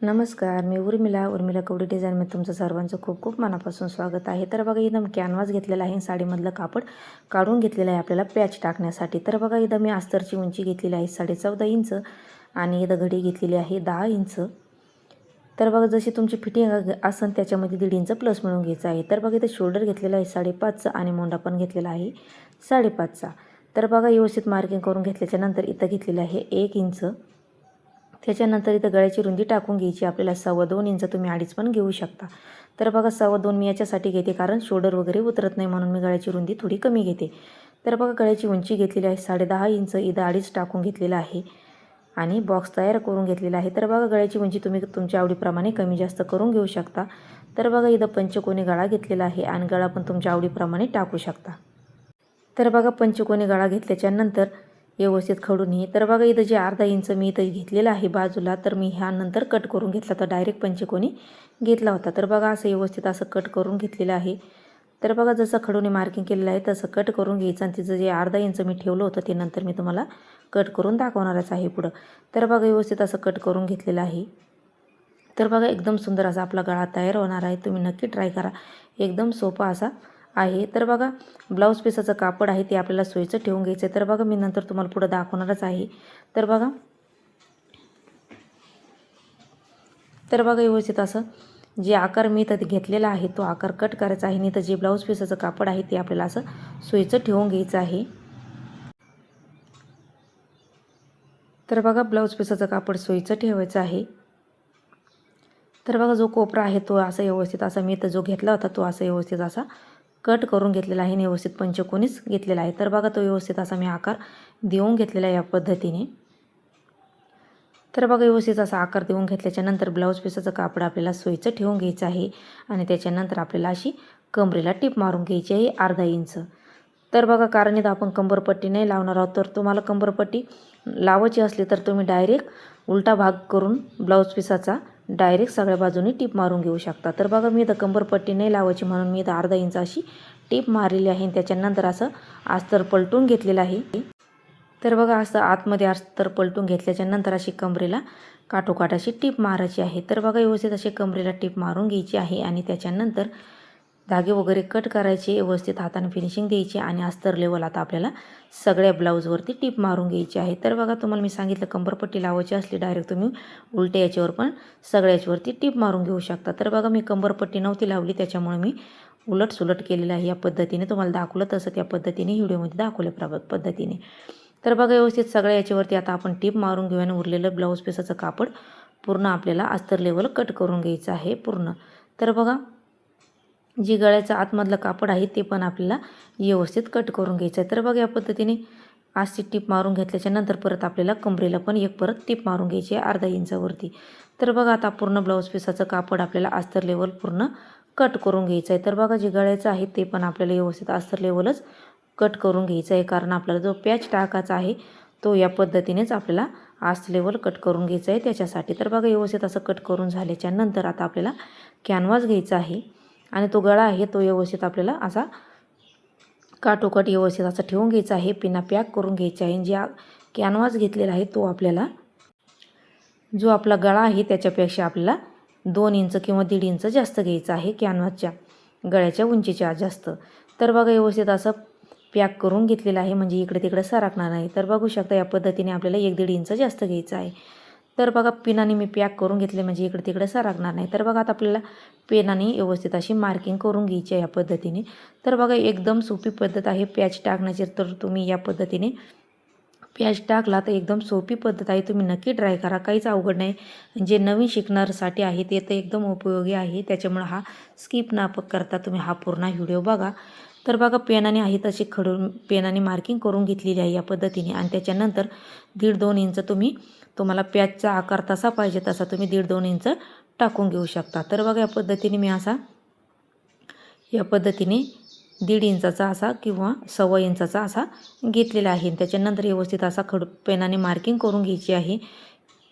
नमस्कार, मी उर्मिला कवडी डिझाईनमध्ये तुमचं सर्वांचं खूप खूप मनापासून स्वागत आहे. तर बघा इथं कॅनव्हास घेतलेला आहे, साडीमधलं कापड काढून घेतलेलं आहे आपल्याला पॅच टाकण्यासाठी. तर बघा इथं मी अस्तरची उंची घेतलेली आहे 14.5 इंच आणि इथं घडी घेतलेली आहे 10 इंच. तर बघा जशी तुमची फिटिंग असेल त्याच्यामध्ये 1.5 इंच प्लस मिळून घ्यायचं आहे. तर बघा इथं शोल्डर घेतलेला आहे 5.5चा आणि मोंडा पण घेतलेला आहे 5.5चा. तर बघा व्यवस्थित मार्किंग करून घेतल्याच्यानंतर इथं घेतलेलं आहे 1 इंच. त्याच्यानंतर इथं गळ्याची रुंदी टाकून घ्यायची आपल्याला 2.25 इंच, तुम्ही 2.5 पण घेऊ शकता. तर बघा 2.25 मी याच्यासाठी घेते कारण शोल्डर वगैरे उतरत नाही म्हणून मी गळ्याची रुंदी थोडी कमी घेते. तर बघा गळ्याची उंची घेतलेली आहे 10.5 इंच, इथं 2.5 टाकून घेतलेला आहे आणि बॉक्स तयार करून घेतलेला आहे. तर बघा गळ्याची उंची तुम्ही तुमच्या आवडीप्रमाणे कमी जास्त करून घेऊ शकता. तर बघा इथं पंचकोनी गळा घेतलेला आहे आणि गळा पण तुमच्या आवडीप्रमाणे टाकू शकता. तर बघा पंचकोनी गळा घेतल्याच्यानंतर व्यवस्थित खडून हे. तर बघा इथं जे अर्धा इंच मी इथं घेतलेलं आहे बाजूला, तर मी ह्यानंतर कट करून घेतला, तर डायरेक्ट पंचकोनी घेतला होता. तर बघा असं व्यवस्थित असं कट करून घेतलेलं आहे. तर बघा जसं खडूने मार्किंग केलेलं आहे तसं कट करून घ्यायचं आणि तिचं जे अर्धा इंच मी ठेवलं होतं ते नंतर मी तुम्हाला कट करून दाखवणारच आहे पुढं. तर बघा व्यवस्थित असं कट करून घेतलेलं आहे. तर बघा एकदम सुंदर असा आपला गळा तयार होणार आहे. तुम्ही नक्की ट्राय करा, एकदम सोपा असा आहे. तर बघा ब्लाऊज पीसाचं कापड आहे ते आपल्याला सोयीचं ठेवून घ्यायचं आहे. तर बघा मी नंतर तुम्हाला पुढे दाखवणारच आहे. तर बघा व्यवस्थित असं जे आकार मी इथं घेतलेला आहे तो आकार कट करायचा आहे. आणि इथं जे ब्लाऊज पीसाचं कापड आहे ते आपल्याला असं सोयीचं ठेवून घ्यायचं आहे. तर बघा ब्लाऊज पीसाचं कापड सोयीचं ठेवायचं आहे. तर बघा जो कोपरा आहे तो असा व्यवस्थित असा मी इथं जो घेतला होता तो असा व्यवस्थित असा कट करून घेतलेला आहे आणि व्यवस्थित पंचकोनीच घेतलेला आहे. तर बघा तो व्यवस्थित असा मी आकार देऊन घेतलेला आहे या पद्धतीने. तर बघा व्यवस्थित असा आकार देऊन घेतल्याच्यानंतर ब्लाऊज पीसाचं कापड आपल्याला सोयीचं ठेवून घ्यायचं आहे आणि त्याच्यानंतर आपल्याला अशी कमरेला टिप मारून घ्यायची आहे अर्धा इंच. तर बघा कारण इथं आपण कंबरपट्टी नाही लावणार आहोत, तर तुम्हाला कंबरपट्टी लावायची असली तर तुम्ही डायरेक्ट उलटा भाग करून ब्लाऊज पीसाचा डायरेक्ट सगळ्या बाजूनी टिप मारून घेऊ शकता. तर बघा मी इथं कंबरपट्टी नाही लावायची म्हणून मी इथं अर्धा इंच अशी टिप मारलेली आहे. त्याच्यानंतर असं अस्तर पलटून घेतलेलं आहे. तर बघा असं आतमध्ये अस्तर पलटून घेतल्याच्यानंतर अशी कमरेला काठोकाठ अशी टिप मारायची आहे. तर बघा व्यवस्थित अशी कमरेला टिप मारून घ्यायची आहे आणि त्याच्यानंतर धागे वगैरे कट करायचे, व्यवस्थित हाताने फिनिशिंग द्यायची आणि अस्तर लेवल आता आपल्याला सगळ्या ब्लाऊजवरती टिप मारून घ्यायची आहे. तर बघा तुम्हाला मी सांगितलं कंबरपट्टी लावायची असली डायरेक्ट तुम्ही उलट्या याच्यावर पण सगळ्या याच्यावरती टिप मारून घेऊ शकता. तर बघा मी कंबरपट्टी नव्हती लावली त्याच्यामुळे मी उलटसुलट केलेलं आहे. या पद्धतीने तुम्हाला दाखवलं तसं त्या पद्धतीने व्हिडिओमध्ये दाखवल्या पद्धतीने. तर बघा व्यवस्थित सगळ्या याच्यावरती आता आपण टिप मारून घेऊ आणि उरलेलं ब्लाऊज पीसाचं कापड पूर्ण आपल्याला अस्तर लेवल कट करून घ्यायचं आहे पूर्ण. तर बघा जी गळ्याचं आतमधलं कापड आहे ते पण आपल्याला व्यवस्थित कट करून घ्यायचं आहे. तर बघा या पद्धतीने अशी टिप मारून घेतल्याच्यानंतर परत आपल्याला कमरेला पण एक परत टिप मारून घ्यायची आहे अर्धा इंचावरती. तर बघा आता पूर्ण ब्लाऊज पीसाचं कापड आपल्याला अस्तर लेवल पूर्ण कट करून घ्यायचं आहे. तर बघा जे गळ्याचं आहे ते पण आपल्याला व्यवस्थित अस्तर लेवलच कट करून घ्यायचं आहे कारण आपल्याला जो पॅच टाकायचा आहे तो या पद्धतीनेच आपल्याला अस्तर लेवल कट करून घ्यायचं आहे त्याच्यासाठी. तर बघा व्यवस्थित असं कट करून झाल्याच्यानंतर आता आपल्याला कॅनव्हास घ्यायचा आहे आणि तो गळा आहे तो व्यवस्थित आपल्याला असा काठोकाठ व्यवस्थित असा ठेवून घ्यायचा आहे. पिना पॅक करून घ्यायचा आहे. जे कॅनव्हास घेतलेला आहे तो आपल्याला जो आपला गळा आहे त्याच्यापेक्षा आपल्याला 2 इंच किंवा 1.5 इंच जास्त घ्यायचा आहे कॅनव्हासच्या गळ्याच्या उंचीच्या जास्त. तर बघा व्यवस्थित असं पॅक करून घेतलेलं आहे म्हणजे इकडे तिकडे सरकणार नाही. तर बघू शकता या पद्धतीने आपल्याला 1-1.5 इंच जास्त घ्यायचं आहे. तर बघा पिनाने मी पॅक करून घेतले म्हणजे इकडे तिकडे सरकणार नाही. तर बघा आता आपल्याला पेनाने व्यवस्थित अशी मार्किंग करून घ्यायची आहे या पद्धतीने. तर बघा एकदम सोपी पद्धत आहे पॅच टाकण्याची. तर तुम्ही या पद्धतीने पॅच टाकला तर एकदम सोपी पद्धत आहे, तुम्ही नक्की ट्राय करा, काहीच अवघड नाही. जे नवीन शिकणाऱ्यासाठी आहे ते तर एकदम उपयोगी आहे. त्याच्यामुळे हा स्किप न करता तुम्ही हा पूर्ण व्हिडिओ बघा. तर बघा पेनाने आहे तशी खडून पेनाने मार्किंग करून घेतलेली आहे या पद्धतीने आणि त्याच्यानंतर 1.5-2 इंच तुम्हाला पॅचचा आकार तसा पाहिजे तसा तुम्ही 1.5-2 इंच टाकून घेऊ शकता. तर बघा या पद्धतीने मी या पद्धतीने 1.5 इंचाचा असा किंवा 1.25 इंचाचा असा घेतलेला आहे. त्याच्यानंतर व्यवस्थित असा पेनाने मार्किंग करून घ्यायची आहे.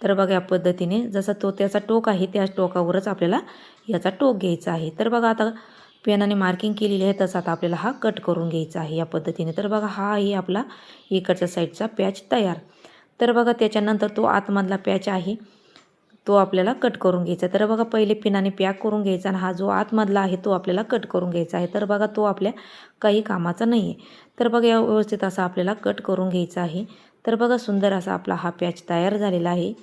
तर बघा या पद्धतीने जसा तो त्याचा टोक आहे त्याच टोकावरच आपल्याला याचा टोक घ्यायचा आहे. तर बघा आता पेनाने मार्किंग केलेली आहे तसं आता आपल्याला हा कट करून घ्यायचा आहे या पद्धतीने. तर बघा हा आहे आपला इकडच्या साईडचा पॅच तयार. तर बघा त्याच्यानंतर तो आतमधला पॅच आहे तो आपल्याला कट करून घ्यायचा. तर बघा पहिले पिनाने पॅक करून घ्यायचा आणि हा जो आतमधला आहे तो आपल्याला कट करून घ्यायचा आहे. तर बघा तो आपल्या काही कामाचा नाही आहे. तर बघा या व्यवस्थित असा आपल्याला कट करून घ्यायचा आहे. तर बघा सुंदर असा आपला हा पॅच तयार झालेला आहे.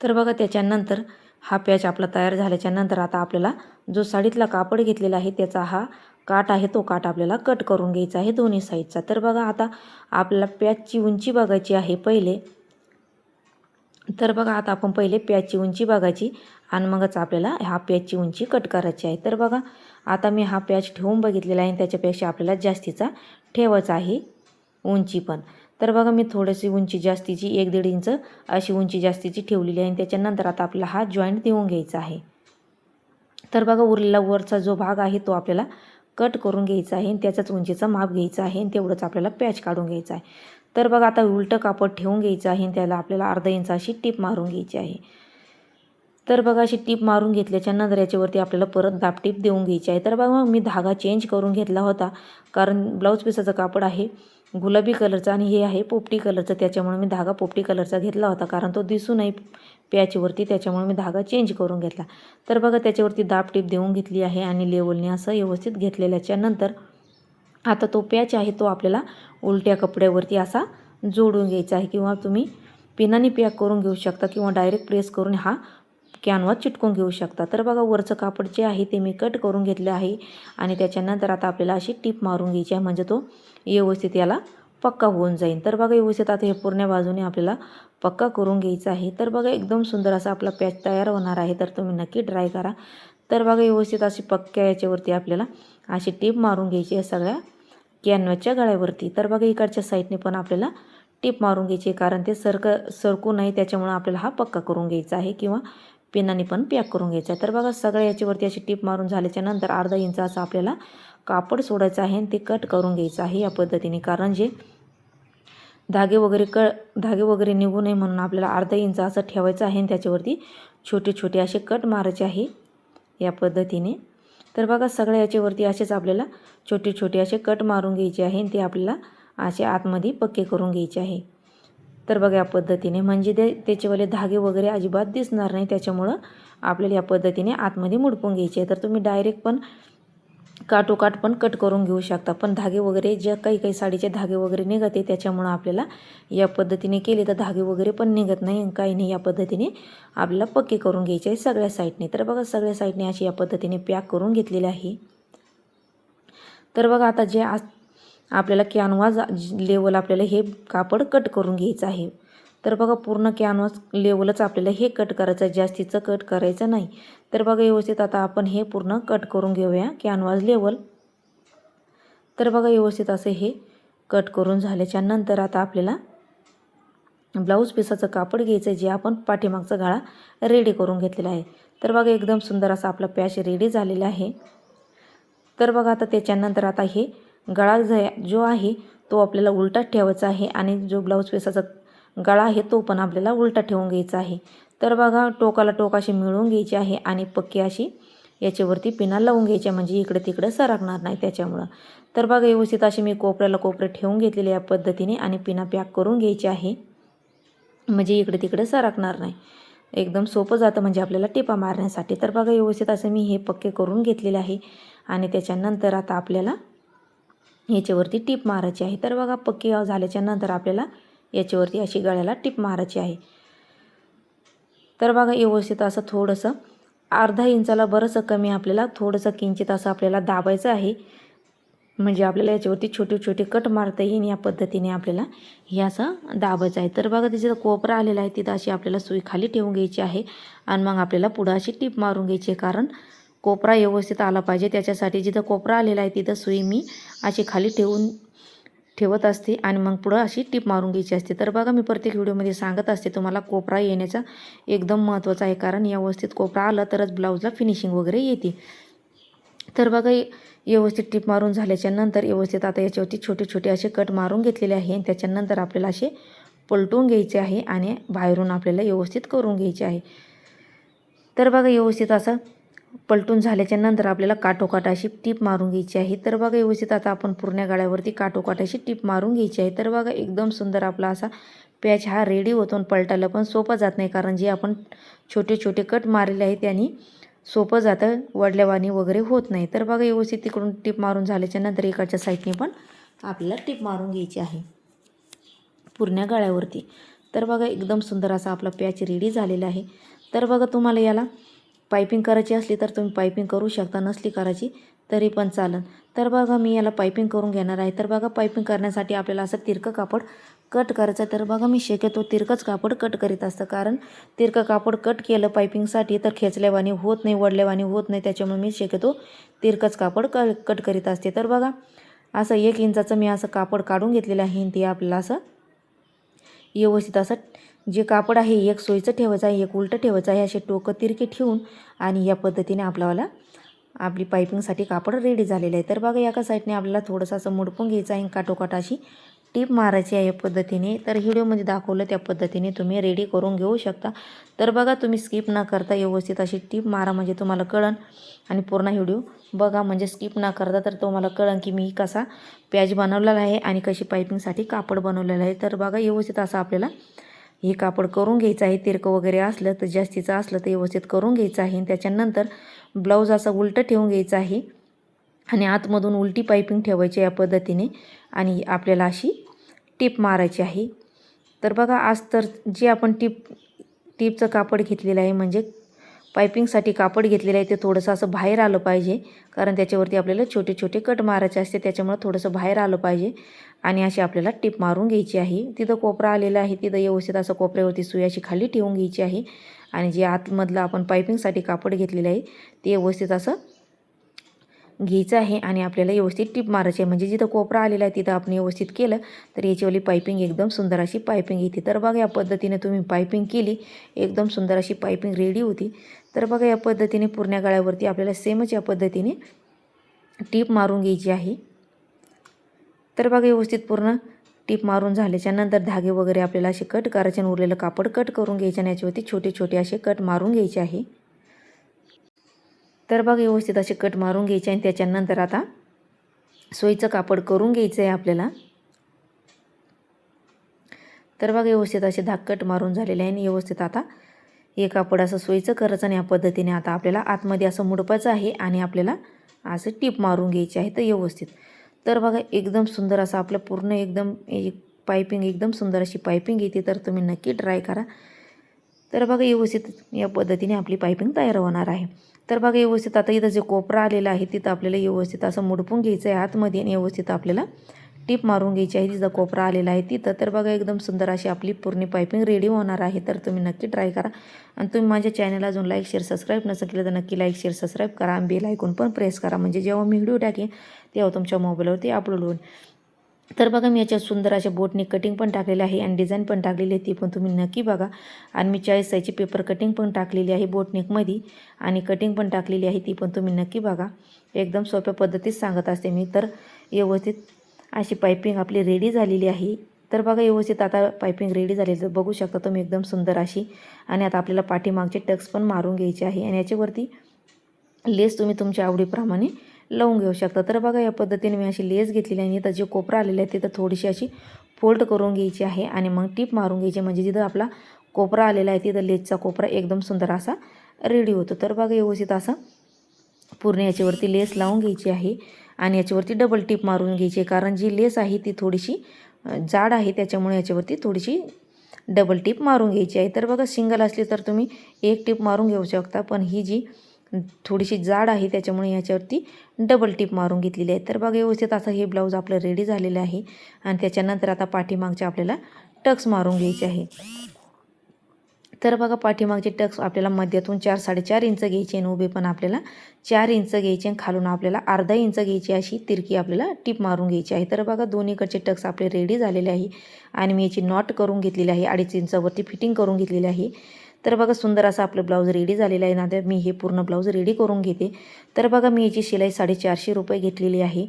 तर बघा त्याच्यानंतर हा पॅच आपला तयार झाल्याच्यानंतर आता आपल्याला जो साडीतला कापड घेतलेला आहे त्याचा हा काठ आहे तो काठ आपल्याला कट करून घ्यायचा आहे दोन्ही साईडचा. तर बघा आता आपल्याला पॅचची उंची बघायची आहे पहिले. तर बघा आता आपण पहिले पॅचची उंची बघायची आणि मगच आपल्याला हा पॅचची उंची कट करायची आहे. तर बघा आता मी हा पॅच ठेवून बघितलेला आहे, त्याच्यापेक्षा आपल्याला जास्तीचा ठेवायचा आहे उंची पण. तर बघा मी थोडीशी उंची जास्तीची 1-1.5 इंच अशी उंची जास्तीची ठेवलेली आहे आणि त्याच्यानंतर आता आपल्याला हा जॉईंट देऊन घ्यायचा आहे. तर बघा उरलेला वरचा जो भाग आहे तो आपल्याला कट करून घ्यायचा आहे आणि त्याच्याच उंचीचं माप घ्यायचं आहे आणि तेवढंच आपल्याला पॅच काढून घ्यायचा आहे. तर बघा आता उलटं कापड ठेवून घ्यायचं आहे आणि त्याला आपल्याला अर्धा इंच अशी टीप मारून घ्यायची आहे. तर बघा अशी टीप मारून घेतल्याच्यानंतर याच्यावरती आपल्याला परत दाबटीप देऊन घ्यायची आहे. तर बघा मी धागा चेंज करून घेतला होता, कारण ब्लाऊज पीसाचं कापड आहे गुलाबी कलरचा आणि हे आहे पोपटी कलरचं, त्याच्यामुळे मी धागा पोपटी कलरचा घेतला होता, कारण तो दिसू नये पॅचवरती, त्याच्यामुळे मी धागा चेंज करून घेतला. तर बघा त्याच्यावरती दाबटीप देऊन घेतली आहे आणि लेवलने असं व्यवस्थित घेतलेल्याच्यानंतर आता तो पॅच आहे तो आपल्याला उलट्या कपड्यावरती असा जोडून घ्यायचा आहे, किंवा तुम्ही पिनाने पॅक करून घेऊ शकता किंवा डायरेक्ट प्रेस करून हा कॅनव्हास चिटकून घेऊ शकता. तर बघा वरचं कापड जे आहे ते मी कट करून घेतलं आहे आणि त्याच्यानंतर आता आपल्याला अशी टीप मारून घ्यायची आहे, म्हणजे तो व्यवस्थित याला पक्का होऊन जाईल. तर बघा व्यवस्थित आता हे पूर्ण बाजूने आपल्याला पक्का करून घ्यायचा आहे. तर बघा एकदम सुंदर असा आपला पॅच तयार होणार आहे, तर तुम्ही नक्की ट्राय करा. तर बघा व्यवस्थित अशी पक्क्या याच्यावरती आपल्याला अशी टीप मारून घ्यायची आहे सगळ्या कॅनव्हासच्या गळ्यावरती. तर बघा इकडच्या साईडने पण आपल्याला टीप मारून घ्यायची आहे, कारण ते सरकू नये, त्याच्यामुळे आपल्याला हा पक्का करून घ्यायचा आहे किंवा पिनाने पण पॅक करून घ्यायचा आहे. तर बघा सगळ्या याच्यावरती अशी टीप मारून झाल्याच्यानंतर अर्धा इंच असं आपल्याला कापड सोडायचं आहे आणि ते कट करून घ्यायचं आहे या पद्धतीने, कारण जे धागे वगैरे निघू नये म्हणून आपल्याला अर्धा इंच असं ठेवायचं आहे आणि त्याच्यावरती छोटे छोटे असे कट मारायचे आहे या पद्धतीने. तर बघा सगळ्या याच्यावरती असेच आपल्याला छोटे छोटे असे कट मारून घ्यायचे आहे आणि ते आपल्याला असे आतमध्ये पक्के करून घ्यायचे आहे. तर बघा या पद्धतीने, म्हणजे त्याचेवाले धागे वगैरे अजिबात दिसणार नाही, त्याच्यामुळं आपल्याला या पद्धतीने आतमध्ये मुडपून घ्यायचे आहे. तर तुम्ही डायरेक्ट पण काठोकाठ पण कट करून घेऊ शकता, पण धागे वगैरे जे काही साडीचे धागे वगैरे निघते त्याच्यामुळं आपल्याला या पद्धतीने केले तर धागे वगैरे पण निघत नाही आणि काही नाही. या पद्धतीने आपल्याला पक्के करून घ्यायचे आहे सगळ्या साईडने. तर बघा सगळ्या साईडने अशी या पद्धतीने पॅक करून घेतलेले आहे. तर बघा आता जे आपल्याला कॅनव्हास लेवल आपल्याला हे कापड कट करून घ्यायचं आहे. तर बघा पूर्ण कॅनव्हास लेवलच आपल्याला हे कट करायचं आहे, जास्तीचं कट करायचं नाही. तर बघा व्यवस्थित आता आपण हे पूर्ण कट करून घेऊया कॅनव्हास लेवल. तर बघा व्यवस्थित असं हे कट करून झाल्याच्या नंतर आता आपल्याला ब्लाऊज पीसाचं कापड घ्यायचं आहे, जे आपण पाठीमागचा गळा रेडी करून घेतलेला आहे. तर बघा एकदम सुंदर असा आपला पॅच रेडी झालेला आहे. तर बघा आता त्याच्यानंतर आता हे गळा जो आहे तो आपल्याला उलटा ठेवायचा आहे आणि जो ब्लाऊज पीसाचा गळा आहे तो पण आपल्याला उलटा ठेवून घ्यायचा आहे. तर बघा टोकाला टोक अशी मिळवून घ्यायची आहे आणि पक्की अशी याच्यावरती पिना लावून घ्यायच्या, म्हणजे इकडे तिकडे सरकणार नाही त्याच्यामुळं. तर बघा व्यवस्थित अशी मी कोपऱ्याला कोपरे ठेवून घेतलेले या पद्धतीने आणि पिना पॅक करून घ्यायची आहे, म्हणजे इकडे तिकडे सरकणार नाही. एकदम सोपं जातं म्हणजे आपल्याला टिपा मारण्यासाठी. तर बघा व्यवस्थित असं मी हे पक्के करून घेतलेले आहे आणि त्याच्यानंतर आता आपल्याला याच्यावरती टीप मारायची आहे. तर बघा पक्की झाल्याच्या नंतर आपल्याला याच्यावरती अशी गळ्याला टीप मारायची आहे. तर बघा व्यवस्थित असं थोडंसं अर्धा इंचाला बरंचसं कमी आपल्याला थोडंसं किंचित असं आपल्याला दाबायचं आहे, म्हणजे आपल्याला याच्यावरती छोटे छोटे कट मारता येईल. या पद्धतीने आपल्याला हे असं दाबायचं आहे. तर बघा तिथं कोपरा आलेला आहे, तिथं अशी आपल्याला सुई खाली ठेवून घ्यायची आहे आणि मग आपल्याला पुढं अशी टीप मारून घ्यायची आहे, कारण कोपरा व्यवस्थित आला पाहिजे त्याच्यासाठी. जिथं कोपरा आलेला आहे तिथं सुई मी अशी खाली ठेवत असते आणि मग पुढं अशी टीप मारून घ्यायची असते. तर बघा मी प्रत्येक व्हिडिओमध्ये सांगत असते तुम्हाला कोपरा येण्याचा एकदम महत्त्वाचा आहे, कारण व्यवस्थित कोपरा आला तरच ब्लाऊजला फिनिशिंग वगैरे येते. तर बघा व्यवस्थित टीप मारून झाल्याच्या नंतर व्यवस्थित आता याच्यावरती छोटे छोटे असे कट मारून घेतलेले आहे आणि त्याच्यानंतर आपल्याला असे पलटून घ्यायचे आहे आणि बाहेरून आपल्याला व्यवस्थित करून घ्यायचे आहे. तर बघा व्यवस्थित असं पलटून झाल्याच्या नंतर आपल्याला काठोकाठ अशी टीप मारून घ्यायची आहे. तर बघा व्यवस्थित आता आपण पूर्ण गळ्यावरती काठोकाठ अशी टीप मारून घ्यायची आहे. तर बघा एकदम सुंदर आपला असा पॅच हा रेडी होतो आणि पलटायला पण सोपं जात नाही, कारण जे आपण छोटे छोटे कट मारलेले आहे त्यांनी सोपं जातं, वडल्यावानी वगैरे होत नाही. तर बघा व्यवस्थित तिकडून टिप मारून झाल्याच्या नंतर इकडच्या साईडने पण आपल्याला टिप मारून घ्यायची आहे पूर्ण गळ्यावरती. तर बघा एकदम सुंदर असा आपला पॅच रेडी झालेला आहे. तर बघा तुम्हाला याला पायपिंग करायची असली तर तुम्ही पायपिंग करू शकता, नसली करायची तरी पण चालेल. तर बघा मी याला पायपिंग करून घेणार आहे. तर बघा पायपिंग करण्यासाठी आपल्याला असं तिरकं कापड कट करायचं. तर बघा मी शक्यतो तिरकंच कापड कट करीत असतं, कारण तिरकं कापड कट केलं पायपिंगसाठी तर खेचल्यावानी होत नाही, वडल्यावानी होत नाही, त्याच्यामुळे मी शक्यतो तिरकंच कापड कट करीत असते. तर बघा असं 1 इंचाचं मी असं कापड काढून घेतलेलं आहे. ते आपल्याला असं व्यवस्थित असं जे कापड आहे एक सोयीचं ठेवायचं आहे, एक उलटं ठेवायचं आहे. असे टोकं तिरके ठेवून आणि या पद्धतीने आपली पायपिंगसाठी कापड रेडी झालेलं आहे. तर बघा एका साईडने आपल्याला थोडंसं असं मुडपून घ्यायचं आहे, काटोकाट अशी टीप मारायची आहे या पद्धतीने. तर व्हिडिओमध्ये दाखवलं त्या पद्धतीने तुम्ही रेडी करून घेऊ शकता. तर बघा तुम्ही स्किप न करता व्यवस्थित अशी टीप मारा, म्हणजे तुम्हाला कळन, आणि पूर्ण व्हिडिओ बघा, म्हणजे स्किप न करता तर तुम्हाला कळन की मी कसा पॅच बनवलेला आहे आणि कशी पायपिंगसाठी कापड बनवलेलं आहे. तर बघा व्यवस्थित असं आपल्याला हे कापड करून घ्यायचं आहे. तिरकं वगैरे असलं तर जास्तीचं असलं तर व्यवस्थित करून घ्यायचं आहे. त्याच्यानंतर ब्लाऊज असं उलटं ठेवून घ्यायचं आहे आणि आतमधून उलटी पायपिंग ठेवायची या पद्धतीने आणि आपल्याला अशी टीप मारायची आहे. तर बघा आज तर जे आपण टीपचं कापड घेतलेलं आहे, म्हणजे पायपिंगसाठी कापड घेतलेलं आहे, ते थोडंसं असं बाहेर आलं पाहिजे, कारण त्याच्यावरती आपल्याला छोटे छोटे कट मारायचे असते, त्याच्यामुळे थोडंसं बाहेर आलं पाहिजे आणि अशी आपल्याला टीप मारून घ्यायची आहे. तिथं कोपरा आलेला आहे, तिथं व्यवस्थित असं कोपऱ्यावरती सुई अशी खाली ठेवून घ्यायची आहे आणि जे आतमधलं आपण पायपिंगसाठी कापड घेतलेलं आहे ते व्यवस्थित असं घ्यायचं आहे आणि आपल्याला व्यवस्थित टीप मारायची आहे. म्हणजे जिथं कोपरा आलेला आहे तिथं आपण व्यवस्थित केलं तर याचीवाली पायपिंग एकदम सुंदर अशी पायपिंग येते. तर बघा या पद्धतीने तुम्ही पायपिंग केली, एकदम सुंदर अशी पायपिंग रेडी होती. तर बघा या पद्धतीने पूर्ण गळ्यावरती आपल्याला सेमच या पद्धतीने टीप मारून घ्यायची आहे. तर बघा व्यवस्थित पूर्ण टीप मारून झाल्याच्या नंतर धागे वगैरे आपल्याला असे कट करायचे आणि उरलेलं कापड कट करून घ्यायचे आणि याच्यावरती छोटे छोटे असे कट मारून घ्यायचे आहे. तर बघा व्यवस्थित असे कट मारून घ्यायचे आणि त्याच्यानंतर आता सोयीचं कापड करून घ्यायचं आहे आपल्याला. तर बघा व्यवस्थित असे धाग कट मारून झालेले आहे आणि व्यवस्थित आता हे कापड असं सोयीचं करायचं आणि या पद्धतीने आता आपल्याला आतमध्ये असं मुडपायचं आहे आणि आपल्याला असं टीप मारून घ्यायची आहे तर व्यवस्थित. तर बघा एकदम सुंदर असं आपलं पूर्ण एकदम पायपिंग एकदम सुंदर अशी पायपिंग येते. तर तुम्ही नक्की ट्राय करा. तर बघा व्यवस्थित या पद्धतीने आपली पायपिंग तयार होणार आहे. तर बघा व्यवस्थित आता इथं जे कोपरा आलेला आहे तिथं आपल्याला व्यवस्थित असं मुडपून घ्यायचं आहे आतमध्ये आणि व्यवस्थित आपल्याला टीप मारून घ्यायची आहे जिथं कोपरा आलेला आहे तिथं. तर बघा एकदम सुंदर अशी आपली पूर्ण पायपिंग रेडी होणार आहे. तर तुम्ही नक्की ट्राय करा आणि तुम्ही माझ्या चॅनलला अजून लाईक शेअर सबस्क्राईब नसेल केलं तर नक्की लाईक शेअर सबस्क्राईब करा आणि बेल आयकॉन पण प्रेस करा, म्हणजे जेव्हा मी व्हिडिओ टाकेन तेव्हा तुमच्या मोबाईलवरती अपलोड होईल. तर बघा मी याच्यात सुंदर अशा बोटने कटिंग पण टाकलेली आहे आणि डिझाईन पण टाकलेली आहे, ती पण तुम्ही नक्की बघा. आणि मी 40 साईजची पेपर कटिंग पण टाकलेली आहे बोटनेकमध्ये आणि कटिंग पण टाकलेली आहे, ती पण तुम्ही नक्की बघा. एकदम सोप्या पद्धतीत सांगत असते मी. तर व्यवस्थित अशी पायपिंग आपली रेडी झालेली आहे. तर बघा व्यवस्थित आता पायपिंग रेडी झालेली तर बघू शकता तुम्ही एकदम सुंदर अशी. आणि आता आपल्याला पाठीमागचे टक्स पण मारून घ्यायचे आहे आणि याच्यावरती लेस तुम्ही तुमच्या आवडीप्रमाणे लावून घेऊ शकता. तर बघा या पद्धतीने मी अशी लेस घेतलेली आहे. इथं जे कोपरा आलेला आहे तिथं थोडीशी अशी फोल्ड करून घ्यायची आहे आणि मग टीप मारून घ्यायची, म्हणजे जिथं आपला कोपरा आलेला आहे तिथं लेसचा कोपरा एकदम सुंदर असा रेडी होतो. तर बघा व्यवस्थित असं पूर्ण याच्यावरती लेस लावून घ्यायची आहे आणि याच्यावरती डबल टीप मारून घ्यायची, कारण जी लेस आहे ती थोडीशी जाड आहे त्याच्यामुळे याच्यावरती थोडीशी डबल टीप मारून घ्यायची आहे. तर बघा सिंगल असली तर तुम्ही एक टीप मारून घेऊ शकता, पण ही जी थोडीशी जाड आहे त्याच्यामुळे याच्यावरती डबल टीप मारून घेतलेली आहे. तर बघा व्यवस्थित असं हे ब्लाऊज आपलं रेडी झालेलं आहे आणि त्याच्यानंतर आता पाठीमागचे आपल्याला टक्स मारून घ्यायचे आहे. तर बघा पाठीमागचे टक्स आपल्याला मध्यातून 4-4.5 इंच घ्यायचे आणि उभे पण आपल्याला 4 इंच घ्यायचे आणि खालून आपल्याला अर्धा इंच घ्यायची, अशी तिरकी आपल्याला टीप मारून घ्यायची आहे. तर बघा दोन्हीकडचे टक्स आपले रेडी झालेले आहे आणि मी याची नॉट करून घेतलेली आहे, 2.5 इंचावरती फिटिंग करून घेतलेली आहे. तर बघा सुंदर असं आपलं ब्लाऊज रेडी झालेलं आहे. आता मी हे पूर्ण ब्लाऊज रेडी करून घेते. तर बघा मी याची शिलाई 450 रुपये घेतलेली आहे.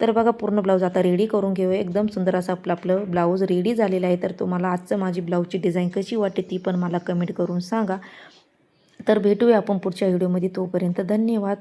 तर बघा पूर्ण ब्लाऊज आता रेडी करून घेऊया. एकदम सुंदर असं आपलं ब्लाऊज रेडी झालेलं आहे. तर तुम्हाला आजचं माझी ब्लाऊजची डिझाईन कशी वाटते ती पण मला कमेंट करून सांगा. तर भेटूया आपण पुढच्या व्हिडिओमध्ये. तोपर्यंत धन्यवाद.